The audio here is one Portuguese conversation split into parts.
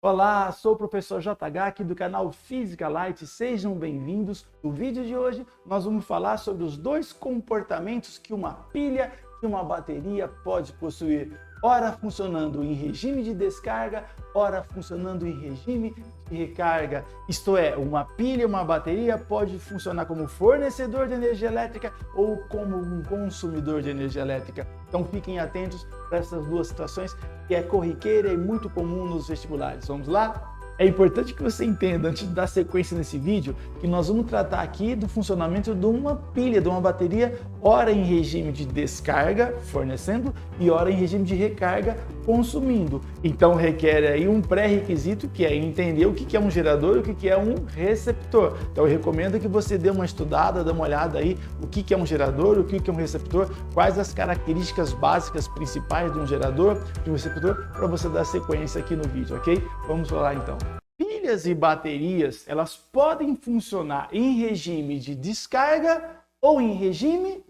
Olá, sou o professor JH aqui do canal Física Light, sejam bem-vindos. No vídeo de hoje nós vamos falar sobre os dois comportamentos que uma pilha e uma bateria pode possuir, ora funcionando em regime de descarga, ora funcionando em regime de recarga. Isto é, uma pilha e uma bateria pode funcionar como fornecedor de energia elétrica ou como um consumidor de energia elétrica. Então fiquem atentos para essas duas situações que é corriqueira e muito comum nos vestibulares. Vamos lá? É importante que você entenda, antes de dar sequência nesse vídeo, que nós vamos tratar aqui do funcionamento de uma pilha, de uma bateria, ora em regime de descarga, fornecendo, e ora em regime de recarga, consumindo. Então requer aí um pré-requisito, que é entender o que é um gerador e o que é um receptor. Então eu recomendo que você dê uma estudada, dê uma olhada aí o que é um gerador, o que é um receptor, quais as características básicas principais de um gerador, de um receptor, para você dar sequência aqui no vídeo, ok? Vamos lá então. Pilhas e baterias, elas podem funcionar em regime de descarga ou em regime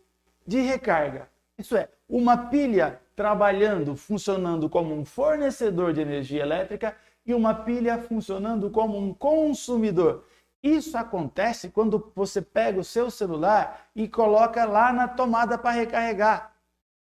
de recarga. Isso é, uma pilha trabalhando, funcionando como um fornecedor de energia elétrica e uma pilha funcionando como um consumidor. Isso acontece quando você pega o seu celular e coloca lá na tomada para recarregar.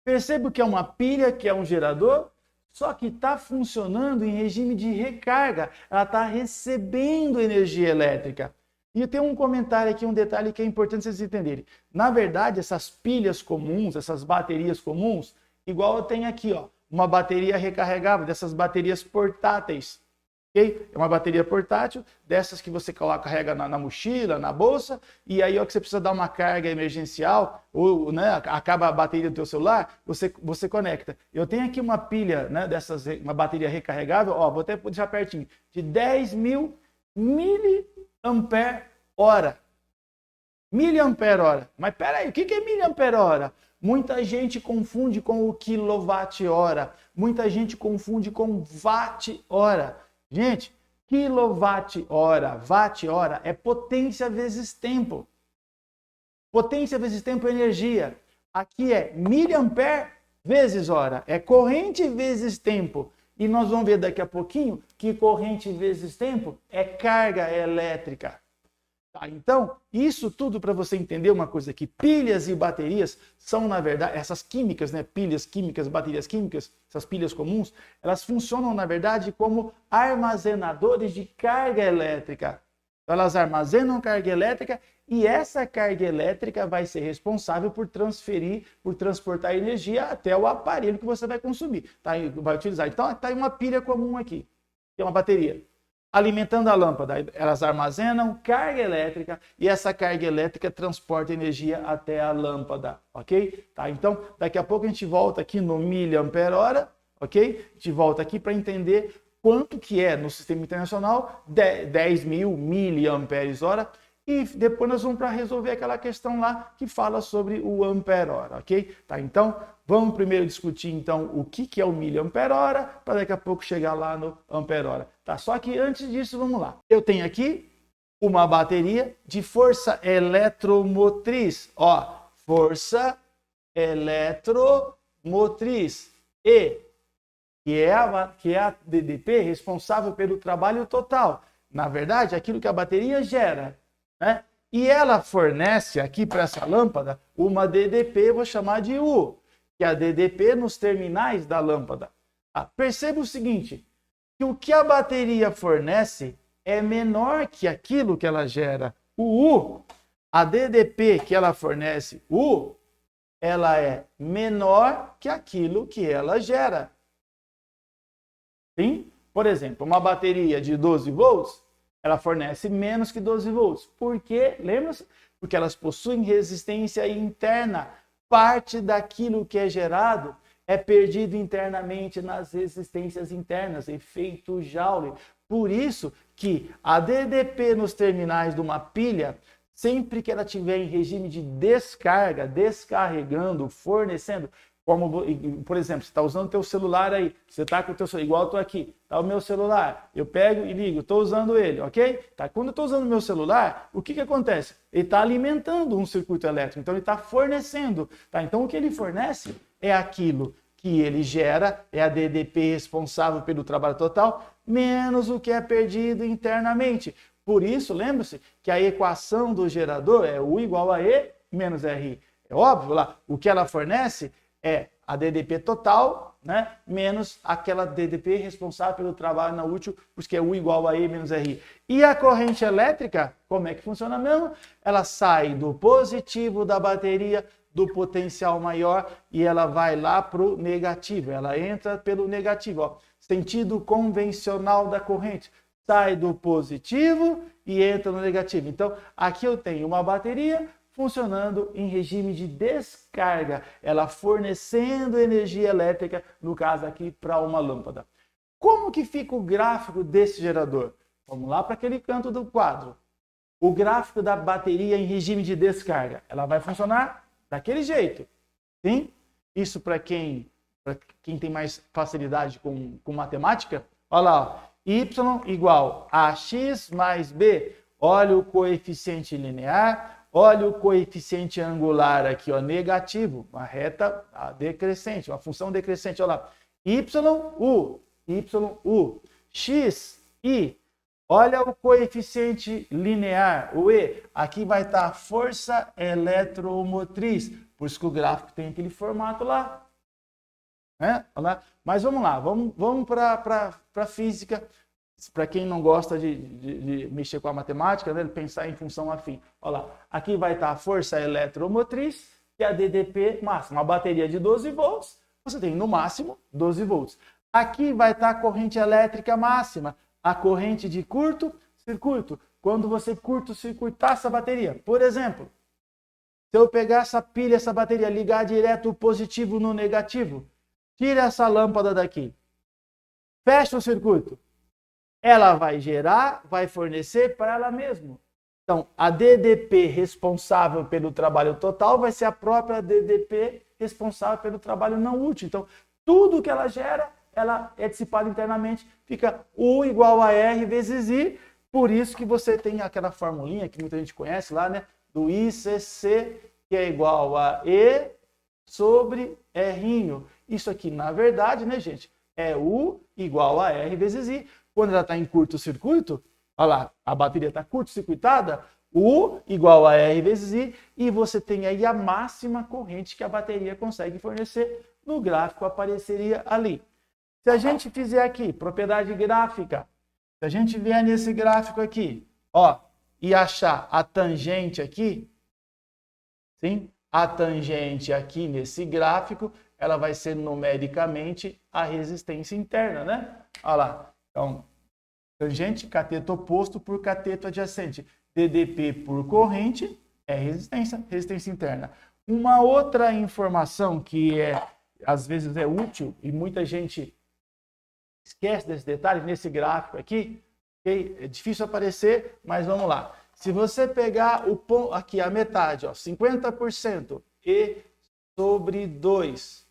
Perceba que é uma pilha, que é um gerador, só que está funcionando em regime de recarga, ela está recebendo energia elétrica. E tem um comentário aqui, um detalhe que é importante vocês entenderem. Na verdade, essas pilhas comuns, essas baterias comuns, igual eu tenho aqui, ó, uma bateria recarregável, dessas baterias portáteis. Okay? É uma bateria portátil, dessas que você coloca, carrega na mochila, na bolsa, e aí ó, que você precisa dar uma carga emergencial, ou né, acaba a bateria do teu celular, você conecta. Eu tenho aqui uma pilha, né, dessas, uma bateria recarregável, ó, vou até deixar pertinho, de 10.000 mAh. Miliampere-hora. Mas peraí, o que é miliampere-hora? Muita gente confunde com o quilowatt-hora, muita gente confunde com watt-hora. Gente, quilowatt-hora, watt-hora é potência vezes tempo. Potência vezes tempo é energia. Aqui é miliampere vezes hora, é corrente vezes tempo. E nós vamos ver daqui a pouquinho que corrente vezes tempo é carga elétrica. Tá, então, isso tudo para você entender uma coisa aqui, pilhas e baterias são, na verdade, essas químicas, né, pilhas químicas, baterias químicas, essas pilhas comuns, elas funcionam, na verdade, como armazenadores de carga elétrica. Então, elas armazenam carga elétrica e essa carga elétrica vai ser responsável por transferir, por transportar energia até o aparelho que você vai consumir, tá? Vai utilizar. Então, está aí uma pilha comum aqui, que é uma bateria. Alimentando a lâmpada, elas armazenam carga elétrica e essa carga elétrica transporta energia até a lâmpada, ok? Tá, então, daqui a pouco a gente volta aqui no miliampere-hora, ok? A gente volta aqui para entender quanto que é no sistema internacional 10.000 miliamperes-hora e depois nós vamos para resolver aquela questão lá que fala sobre o ampere-hora, ok? Tá, então, vamos primeiro discutir então o que é o miliampere-hora para daqui a pouco chegar lá no ampere-hora. Tá, só que antes disso, vamos lá. Eu tenho aqui uma bateria de força eletromotriz, ó, força eletromotriz E, que é a DDP responsável pelo trabalho total. Na verdade, aquilo que a bateria gera, né? E ela fornece aqui para essa lâmpada uma DDP, vou chamar de U, que é a DDP nos terminais da lâmpada. Ah, perceba o seguinte, que o que a bateria fornece é menor que aquilo que ela gera. O U, a DDP que ela fornece, U, ela é menor que aquilo que ela gera. Sim? Por exemplo, uma bateria de 12 volts, ela fornece menos que 12 volts. Por quê? Lembra-se? Porque elas possuem resistência interna. Parte daquilo que é gerado é perdido internamente nas resistências internas, efeito Joule. Por isso que a DDP nos terminais de uma pilha, sempre que ela estiver em regime de descarga, descarregando, fornecendo, como, por exemplo, você está usando o teu celular aí, você está com o teu celular, igual eu estou aqui, está o meu celular, eu pego e ligo, estou usando ele, ok? Tá, quando eu estou usando o meu celular, o que acontece? Ele está alimentando um circuito elétrico, então ele está fornecendo, tá? Então o que ele fornece é aquilo que ele gera, é a DDP responsável pelo trabalho total, menos o que é perdido internamente. Por isso, lembre-se que a equação do gerador é U igual a E menos RI. É óbvio lá, o que ela fornece é a DDP total, né, menos aquela DDP responsável pelo trabalho não útil, porque é U igual a E menos RI. E a corrente elétrica, como é que funciona mesmo? Ela sai do positivo da bateria, do potencial maior, e ela vai lá para o negativo. Ela entra pelo negativo, ó, sentido convencional da corrente. Sai do positivo e entra no negativo. Então, aqui eu tenho uma bateria funcionando em regime de descarga, ela fornecendo energia elétrica, no caso aqui, para uma lâmpada. Como que fica o gráfico desse gerador? Vamos lá para aquele canto do quadro. O gráfico da bateria em regime de descarga, ela vai funcionar daquele jeito, sim? Isso para quem tem mais facilidade com matemática, olha lá, ó. Y igual a x mais b. Olha o coeficiente linear, olha o coeficiente angular aqui, ó, negativo, uma reta decrescente, uma função decrescente, olha lá. YU, x, I. Olha o coeficiente linear, o E. Aqui vai estar a força eletromotriz, por isso que o gráfico tem aquele formato lá. Né? Mas vamos lá, vamos para a física, para quem não gosta de mexer com a matemática, né? Pensar em função afim. Olha lá, aqui vai estar a força eletromotriz, que é a DDP máxima, uma bateria de 12 volts, você tem no máximo 12 volts. Aqui vai estar a corrente elétrica máxima, a corrente de curto-circuito, quando você curto-circuitar essa bateria. Por exemplo, se eu pegar essa pilha, essa bateria, ligar direto o positivo no negativo, tira essa lâmpada daqui, fecha o circuito, ela vai gerar, vai fornecer para ela mesma. Então, a DDP responsável pelo trabalho total vai ser a própria DDP responsável pelo trabalho não útil. Então, tudo que ela gera, ela é dissipada internamente, fica U igual a R vezes I, por isso que você tem aquela formulinha que muita gente conhece lá, né, do ICC, que é igual a E sobre R. Isso aqui, na verdade, né, gente, é U igual a R vezes I. Quando ela está em curto-circuito, olha lá, a bateria está curto-circuitada, U igual a R vezes I, e você tem aí a máxima corrente que a bateria consegue fornecer. No gráfico apareceria ali. Se a gente fizer aqui, propriedade gráfica, se a gente vier nesse gráfico aqui, ó, e achar a tangente aqui, sim? A tangente aqui nesse gráfico, ela vai ser numericamente a resistência interna, né? Olha lá. Então, tangente, cateto oposto por cateto adjacente. DDP por corrente é resistência interna. Uma outra informação que às vezes é útil e muita gente esquece desse detalhe nesse gráfico aqui, okay? É difícil aparecer, mas vamos lá. Se você pegar o ponto aqui, a metade, ó, 50% E sobre 2,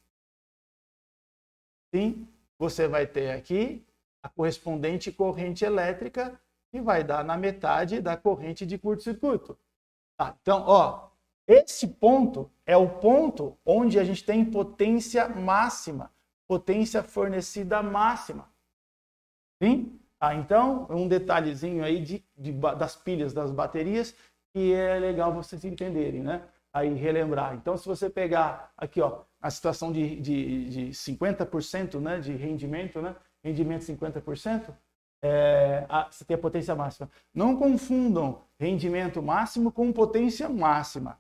sim, você vai ter aqui a correspondente corrente elétrica que vai dar na metade da corrente de curto-circuito. Tá, então, ó, esse ponto é o ponto onde a gente tem potência máxima, potência fornecida máxima. Sim? Ah, então, um detalhezinho aí das pilhas das baterias que é legal vocês entenderem, né? Aí relembrar. Então, se você pegar aqui, ó, a situação de 50%, né, de rendimento, né? Rendimento 50%, você tem a potência máxima. Não confundam rendimento máximo com potência máxima.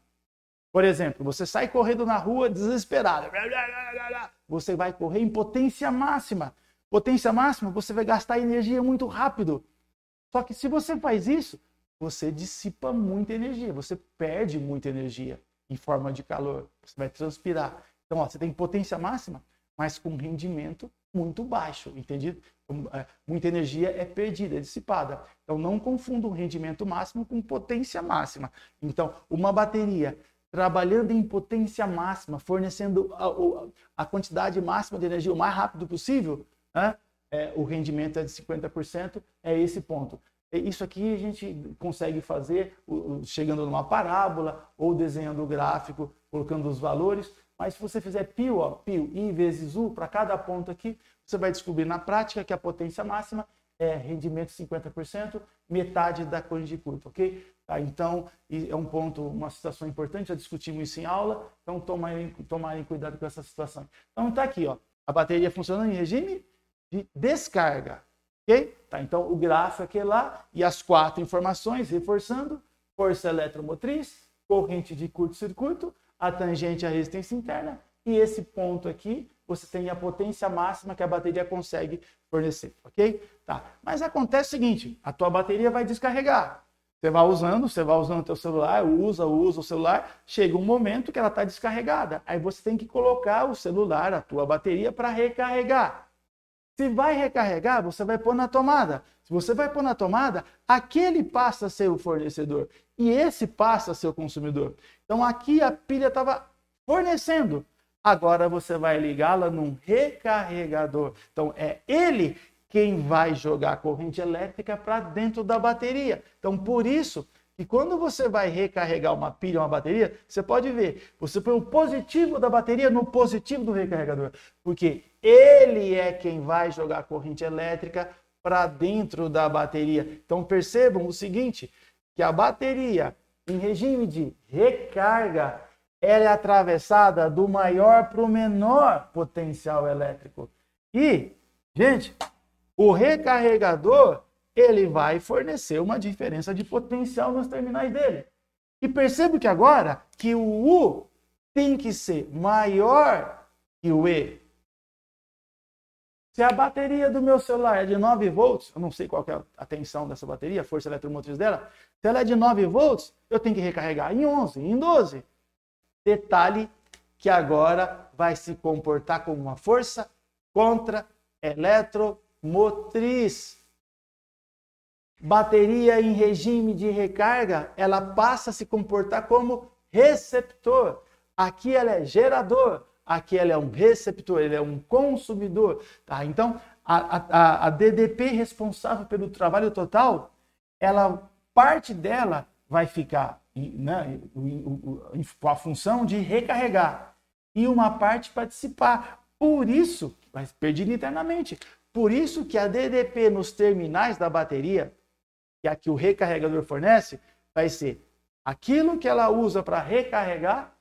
Por exemplo, você sai correndo na rua desesperado. Você vai correr em potência máxima. Potência máxima, você vai gastar energia muito rápido. Só que se você faz isso, você dissipa muita energia. Você perde muita energia em forma de calor. Você vai transpirar. Então, ó, você tem potência máxima, mas com rendimento muito baixo, entendido? Muita energia é perdida, é dissipada. Então, não confunda o rendimento máximo com potência máxima. Então, uma bateria trabalhando em potência máxima, fornecendo a quantidade máxima de energia o mais rápido possível, né? O rendimento é de 50%, é esse ponto. Isso aqui a gente consegue fazer chegando numa parábola ou desenhando o gráfico, colocando os valores, Mas se você fizer π, ó, π, I vezes U, para cada ponto aqui, você vai descobrir na prática que a potência máxima é rendimento 50%, metade da corrente de curto, ok? Tá, então, é um ponto, uma situação importante, já discutimos isso em aula, então tomarem cuidado com essa situação. Então, está aqui, ó, a bateria funcionando em regime de descarga, ok? Tá, então, o gráfico aqui é lá, e as 4 informações, reforçando, força eletromotriz, corrente de curto-circuito, a tangente e a resistência interna, e esse ponto aqui, você tem a potência máxima que a bateria consegue fornecer, ok? Tá. Mas acontece o seguinte, a tua bateria vai descarregar. Você vai usando o teu celular, usa o celular, chega um momento que ela está descarregada. Aí você tem que colocar o celular, a tua bateria, para recarregar. Se vai recarregar, você vai pôr na tomada. Se você vai pôr na tomada, aquele passa a ser o fornecedor e esse passa a ser o consumidor. Então aqui a pilha estava fornecendo. Agora você vai ligá-la num recarregador. Então é ele quem vai jogar a corrente elétrica para dentro da bateria. Então por isso que quando você vai recarregar uma pilha, uma bateria, você pode ver, você põe o positivo da bateria no positivo do recarregador, porque ele é quem vai jogar a corrente elétrica para dentro da bateria. Então percebam o seguinte, que a bateria em regime de recarga, ela é atravessada do maior para o menor potencial elétrico. E, gente, o recarregador, ele vai fornecer uma diferença de potencial nos terminais dele. E perceba que agora, que o U tem que ser maior que o E. Se a bateria do meu celular é de 9 volts, eu não sei qual que é a tensão dessa bateria, a força eletromotriz dela, se ela é de 9 volts, eu tenho que recarregar em 11, em 12. Detalhe que agora vai se comportar como uma força contra-eletromotriz. Bateria em regime de recarga, ela passa a se comportar como receptor. Aqui ela é gerador, aqui ela é um receptor, ele é um consumidor. Tá? Então, a DDP responsável pelo trabalho total, parte dela vai ficar, né, com a função de recarregar e uma parte participar. Por isso, vai perdido internamente. Por isso que a DDP nos terminais da bateria, que é a que o recarregador fornece, vai ser aquilo que ela usa para recarregar,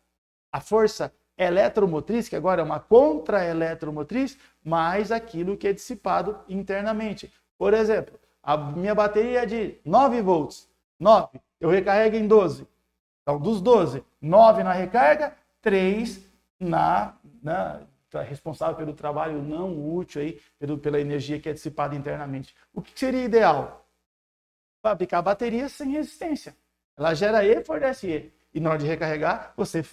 a força eletromotriz, que agora é uma contra-eletromotriz, mais aquilo que é dissipado internamente. Por exemplo, a minha bateria é de 9 volts. 9, eu recarrego em 12. Então, dos 12, 9 na recarga, 3 responsável pelo trabalho não útil, aí, pela energia que é dissipada internamente. O que seria ideal? Fabricar baterias sem resistência. Ela gera E, fornece E. E na hora de recarregar, você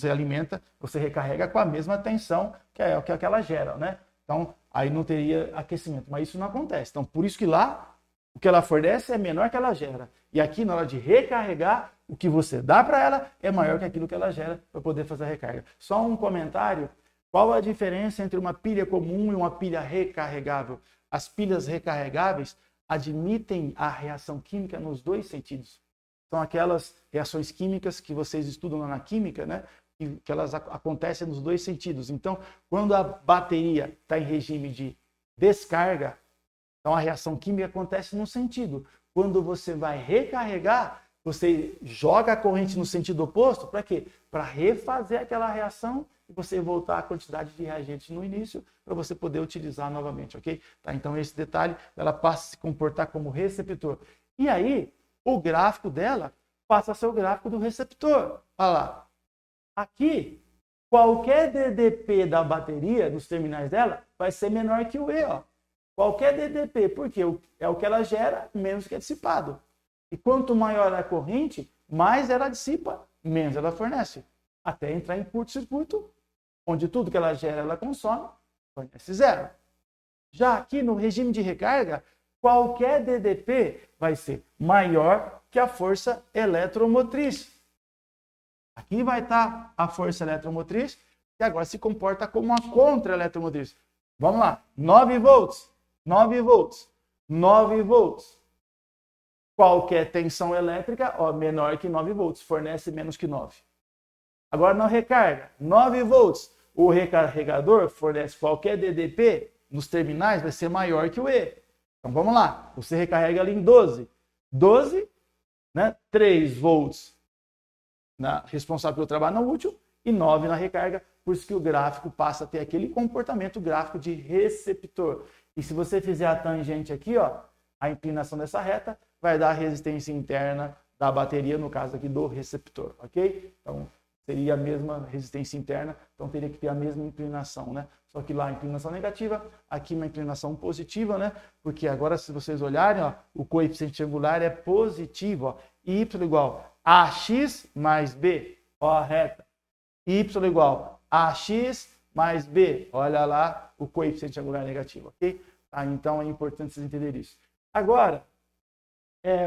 alimenta, você recarrega com a mesma tensão que ela gera, né? Então, aí não teria aquecimento. Mas isso não acontece. Então, por isso que lá, o que ela fornece é menor que ela gera. E aqui, na hora de recarregar, o que você dá para ela é maior que aquilo que ela gera para poder fazer a recarga. Só um comentário. Qual a diferença entre uma pilha comum e uma pilha recarregável? As pilhas recarregáveis admitem a reação química nos dois sentidos. São aquelas reações químicas que vocês estudam lá na química, né? Que elas acontecem nos dois sentidos. Então, quando a bateria está em regime de descarga, então a reação química acontece num sentido. Quando você vai recarregar, você joga a corrente no sentido oposto, para quê? Para refazer aquela reação e você voltar a quantidade de reagentes no início para você poder utilizar novamente, ok? Tá? Então, esse detalhe, ela passa a se comportar como receptor. E aí, o gráfico dela passa a ser o gráfico do receptor. Olha lá. Aqui, qualquer DDP da bateria, dos terminais dela, vai ser menor que o E. Ó. Qualquer DDP, porque é o que ela gera, menos que é dissipado. E quanto maior a corrente, mais ela dissipa, menos ela fornece. Até entrar em curto-circuito, onde tudo que ela gera, ela consome, fornece zero. Já aqui no regime de recarga, qualquer DDP vai ser maior que a força eletromotriz. Aqui vai estar a força eletromotriz, que agora se comporta como uma contra-eletromotriz. Vamos lá, 9 volts, 9 volts, 9 volts. Qualquer tensão elétrica, menor que 9 volts, fornece menos que 9. Agora na recarga, 9 volts. O recarregador fornece qualquer DDP nos terminais, vai ser maior que o E. Então vamos lá, você recarrega ali em 12. 12, né? 3 volts responsável pelo trabalho não útil e 9 na recarga, por isso que o gráfico passa a ter aquele comportamento gráfico de receptor. E se você fizer a tangente aqui, ó, a inclinação dessa reta vai dar a resistência interna da bateria, no caso aqui do receptor, ok? Então, seria a mesma resistência interna, então teria que ter a mesma inclinação, né? Só que lá a inclinação negativa, aqui uma inclinação positiva, né? Porque agora, se vocês olharem, ó, o coeficiente angular é positivo, ó. Y igual a AX mais B, ó a reta. Y igual a AX mais B, olha lá o coeficiente angular negativo, ok? Tá? Então é importante vocês entenderem isso. Agora,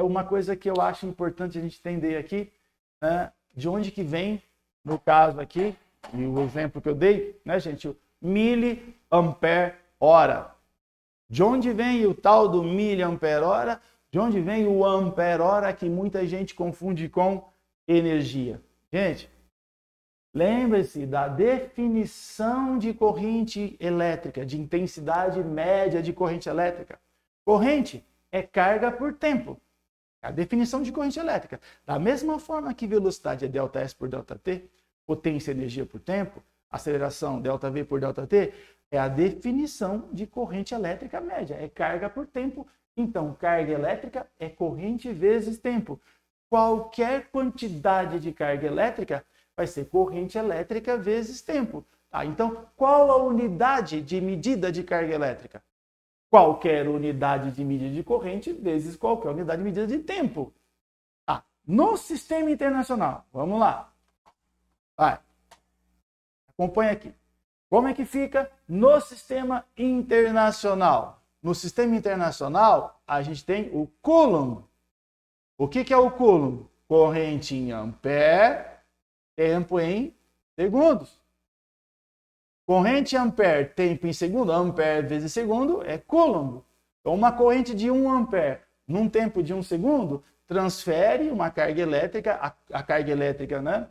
uma coisa que eu acho importante a gente entender aqui, né? De onde que vem, no caso aqui, e o exemplo que eu dei, né, gente, o miliampere hora. De onde vem o tal do miliampere hora? De onde vem o ampere hora, que muita gente confunde com energia? Gente, lembre-se da definição de corrente elétrica, de intensidade média de corrente elétrica. Corrente é carga por tempo. A definição de corrente elétrica. Da mesma forma que velocidade é ΔS por ΔT, potência é energia por tempo, aceleração ΔV por ΔT, é a definição de corrente elétrica média, é carga por tempo. Então, carga elétrica é corrente vezes tempo. Qualquer quantidade de carga elétrica vai ser corrente elétrica vezes tempo. Tá? Então, qual a unidade de medida de carga elétrica? Qualquer unidade de medida de corrente vezes qualquer unidade de medida de tempo. Tá? No sistema internacional, vamos lá. Vai. Acompanha aqui. Como é que fica no sistema internacional? No sistema internacional, a gente tem o Coulomb. O que é o Coulomb? Corrente em ampere, tempo em segundos. Corrente em ampere, tempo em segundo, ampere vezes segundo, é Coulomb. Então, uma corrente de 1 ampere num tempo de 1 segundo transfere uma carga elétrica, a carga elétrica, né,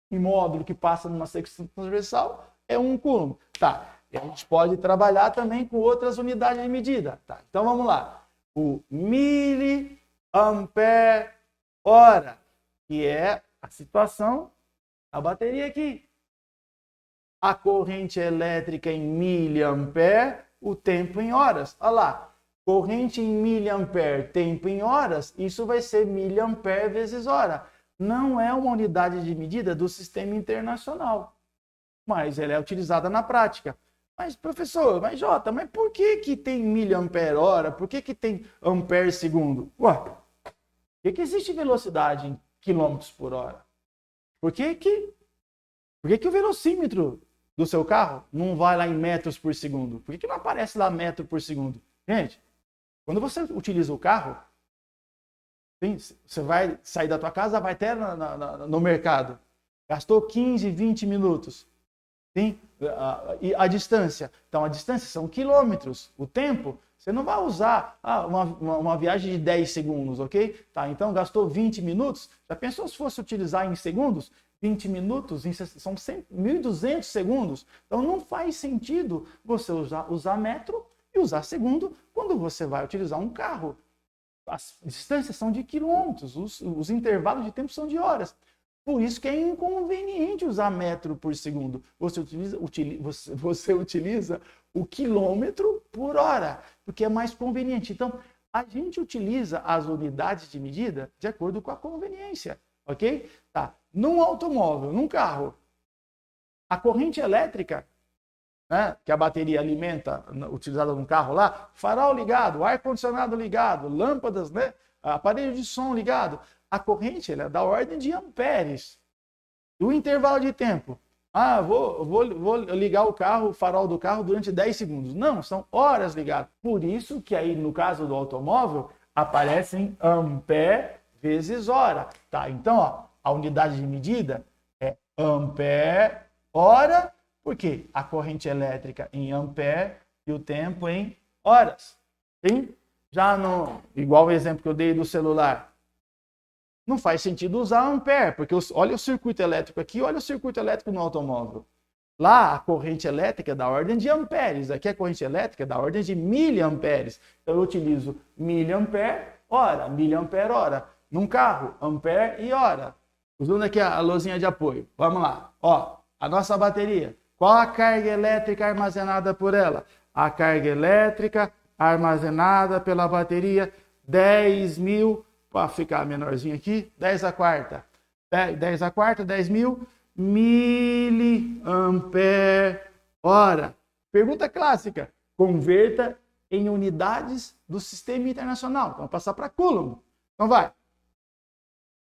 em módulo que passa numa secção transversal, é 1 Coulomb. Tá. E a gente pode trabalhar também com outras unidades de medida. Tá. Então, vamos lá. O miliampere hora, que é a situação da bateria aqui. A corrente elétrica em miliampere, o tempo em horas. Olha lá, corrente em miliampere, tempo em horas, isso vai ser miliampere vezes hora. Não é uma unidade de medida do sistema internacional, mas ela é utilizada na prática. Mas, professor, mas por que tem miliampere hora? Por que tem ampere segundo? Ué, por que existe velocidade em quilômetros por hora? Por que o velocímetro do seu carro não vai lá em metros por segundo? Por que não aparece lá metro por segundo? Gente, quando você utiliza o carro, sim, você vai sair da tua casa, vai até no mercado. Gastou 15, 20 minutos. Sim? E a distância? Então, a distância são quilômetros. O tempo, você não vai usar uma viagem de 10 segundos, ok? Tá, então, gastou 20 minutos. Já pensou se fosse utilizar em segundos? 20 minutos são 1.200 segundos. Então, não faz sentido você usar metro e usar segundo quando você vai utilizar um carro. As distâncias são de quilômetros, os intervalos de tempo são de horas. Por isso que é inconveniente usar metro por segundo. Você utiliza o quilômetro por hora, porque é mais conveniente. Então, a gente utiliza as unidades de medida de acordo com a conveniência, ok? Tá. Num automóvel, num carro, a corrente elétrica, né, que a bateria alimenta, utilizada no carro lá, farol ligado, ar-condicionado ligado, lâmpadas, né, aparelho de som ligado, a corrente ela é da ordem de amperes. E o intervalo de tempo? Vou ligar o farol do carro durante 10 segundos. Não, são horas ligadas. Por isso que aí, no caso do automóvel, aparecem ampere vezes hora. Tá? Então, ó, a unidade de medida é ampere hora, porque a corrente elétrica em ampere e o tempo em horas. Sim? Já igual o exemplo que eu dei do celular. não faz sentido usar ampere, porque olha o circuito elétrico aqui, olha o circuito elétrico no automóvel. Lá, a corrente elétrica é da ordem de amperes. Aqui a corrente elétrica é da ordem de miliamperes. Então, eu utilizo miliampere hora. Num carro, ampere e hora. Usando aqui a luzinha de apoio. Vamos lá. Ó, a nossa bateria. Qual a carga elétrica armazenada por ela? A carga elétrica armazenada pela bateria, 10.000, para ficar menorzinho aqui, 10 a quarta. 10.000 miliampere hora. Pergunta clássica. Converta em unidades do sistema internacional. Vamos passar para Coulomb. Então vai.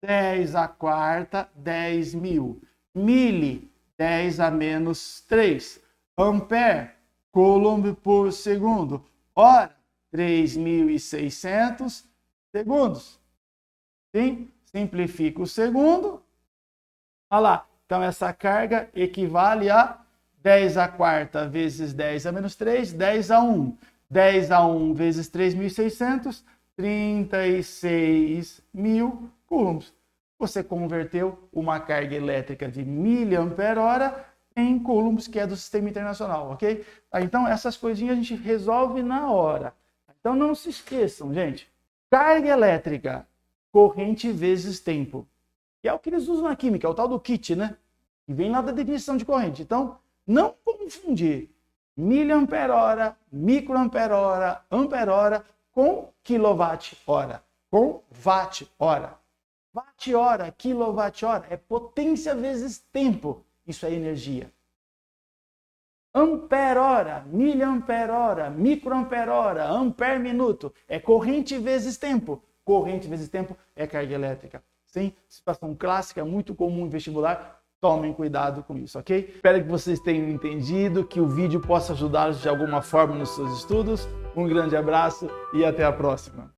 10 a quarta, 10.000. Mili, 10 a menos 3. Ampere, Coulomb por segundo. Hora, 3.600 segundos. Sim? Simplifica o segundo. Olha lá. Então, essa carga equivale a 10 a quarta vezes 10 a menos 3, 10 a 1. 10 a 1 vezes 3.600, 36.000 coulombs. Você converteu uma carga elétrica de miliampere hora em coulombs, que é do sistema internacional, ok? Então, essas coisinhas a gente resolve na hora. Então, não se esqueçam, gente. Carga elétrica, corrente vezes tempo. Que é o que eles usam na química, é o tal do kit, né? Que vem lá da definição de corrente. Então, não confundir miliampere hora, microampere hora, ampere hora com quilowatt hora, com watt hora. Watt hora, quilowatt hora é potência vezes tempo. Isso é energia. Ampere hora, miliampere hora, microampere hora, ampere minuto é corrente vezes tempo. Corrente vezes tempo é carga elétrica. Sim, situação clássica, muito comum em vestibular. Tomem cuidado com isso, ok? Espero que vocês tenham entendido, que o vídeo possa ajudá-los de alguma forma nos seus estudos. Um grande abraço e até a próxima.